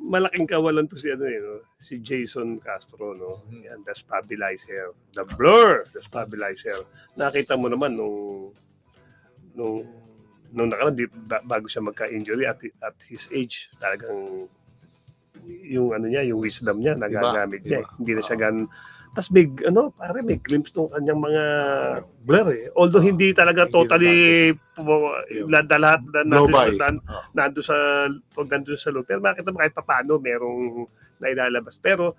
malaking kawalan to si ano no? Si Jason Castro no. Yan, the stabilizer, the blur, the stabilizer. Nakita mo naman nung nakaraan bago siya magka-injury at his age, talagang yung ano niya, yung wisdom niya nagagamit niya. Hindi na siya tas may may glimpse ng kanyang mga blur eh. Although hindi talaga totally lahat nando sa loob. Pero makita mo kahit paano merong nailalabas. Pero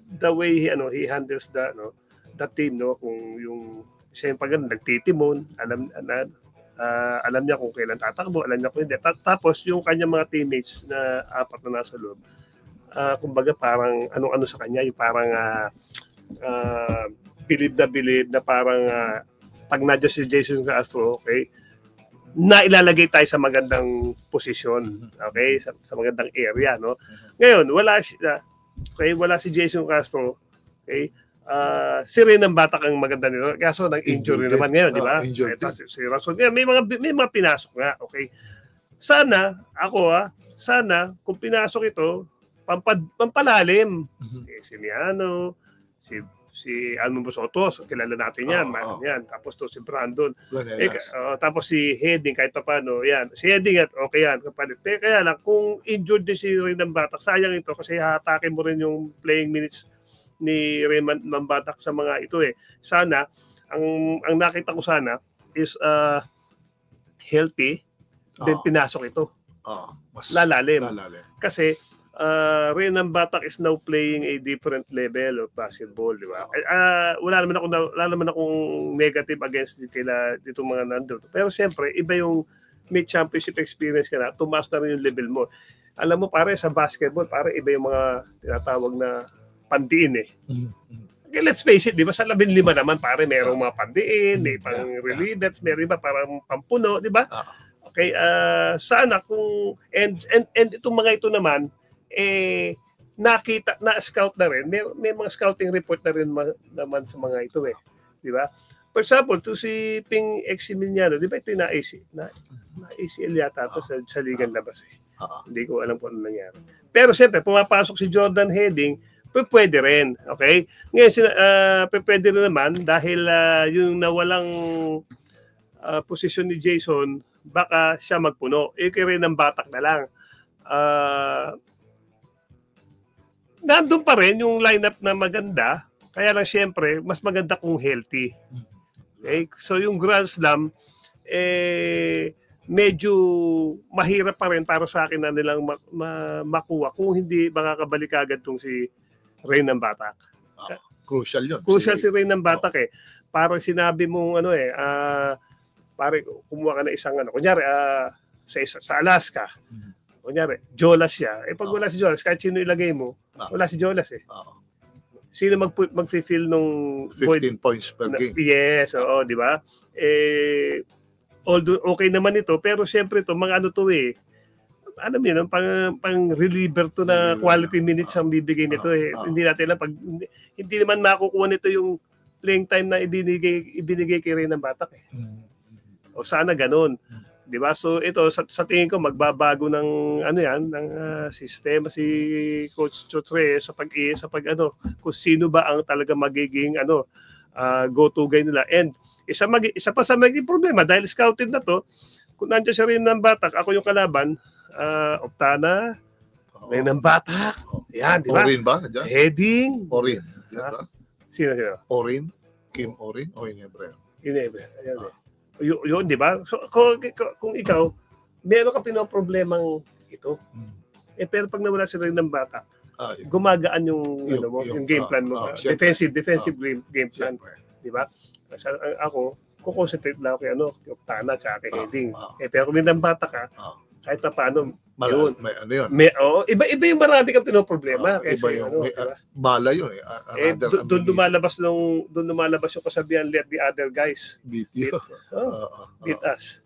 the way he handles the team kung yung siya yung pag nagtitimon, alam niya kung kailan tatakbo, alam niya kung hindi. Tapos yung kanyang mga teammates na apat na nasa loob, kumbaga parang ano sa kanya, yung parang bilib na parang pag nadya si Jason Castro, okay, na ilalagay tayo sa magandang posisyon, okay, sa magandang area, no? Ngayon, wala si Jason Castro, okay, si Renan Batak ang maganda nito, kaso nag-injury naman ngayon, di ba? Si Rason, may mga pinasok nga, okay. Sana kung pinasok ito, pampalalim. Si Miano, si Almo Bosotos, kilala natin yan, yan. Tapos to si Brandon. Tapos si Heading kahit paano, yan. Si Heading okay yan, kapalit. Kaya lang kung injured din si Renan Batak, sayang ito kasi hatakin mo rin yung playing minutes ni Renan Batak sa mga ito eh. Sana ang nakita ko sana is healthy, then pinasok ito. Mas lalalim. Kasi Renan Batak is now playing a different level of basketball, di ba? Wala naman akong negative against dito mga nandun. Pero siyempre, iba yung may championship experience ka na, tumaas na rin yung level mo. Alam mo, pare, sa basketball, pare, iba yung mga tinatawag na pandiin eh. Okay, let's face it, di ba? Sa 15 naman, pare, merong mga pandiin, may pang relievers, may iba parang pampuno, di ba? Okay, sana kung, and itong mga ito naman, nakita na scout na rin, may mga scouting report na rin naman sa mga ito eh, di ba? For example, to si Ping Eximiliano, di ba ito na ACL yata ito sa ligang labas eh. Hindi ko alam kung ano nangyari. Pero siyempre, pumapasok si Jordan Heading, pwede rin, okay? Ngayon, pwede rin naman dahil yung nawalang posisyon ni Jason, baka siya magpuno. Kaya rin ng Batak na lang. Nandun pa rin yung lineup na maganda, kaya lang siyempre, mas maganda kung healthy. Okay? So yung Grand Slam, medyo mahirap pa rin para sa akin na nilang makuha kung hindi makakabalik agad tong si Renan Batak. Crucial yun. Crucial si Renan Batak eh. Parang sinabi mong parang kumuha ka na isang kunyari sa Alaska. Kunyari, Jolas siya. Pag wala si Jolas, kahit sino ilagay mo, wala si Jolas eh. Sino mag-fulfill nung 15 points per game? Yes, di ba? Although okay naman ito, pero siyempre ito, mga alam mo yun, pang reliever to na quality minutes ang bibigay nito eh. Hindi natin lang, hindi naman makukuha nito yung playing time na ibinigay kay Renan Batak eh. O sana ganun. Diba? So ito sa tingin ko magbabago ng ng sistema si Coach Chotre sa pag kung sino ba ang talaga magiging go-to guy nila. And isa pa sa magiging problema dahil scouted na to, kung nandiyan siya rin ng Batak, ako yung kalaban, Optana, Renan Batak. Yan, di ba? Orin ba? Heading. Orin. Yan ba? Sino? Orin? Kim Orin o Inebre? Inebre. Ayan. Yun, di ba? So, kung ikaw, meron ka pinoproblemang ito. Pero pag nawala si Renan Batak, gumagaan yung game plan mo. Defensive game plan. Di ba? Ako, kukonsentrate lang kay Optana at kay Heading. Pero kung Renan Batak ka, kahit na paano, yun. Iba yung marami kang pinoproblema. Iba yung bala yun eh. Doon lumalabas yung kasabihan, let the other guys beat you. Beat us.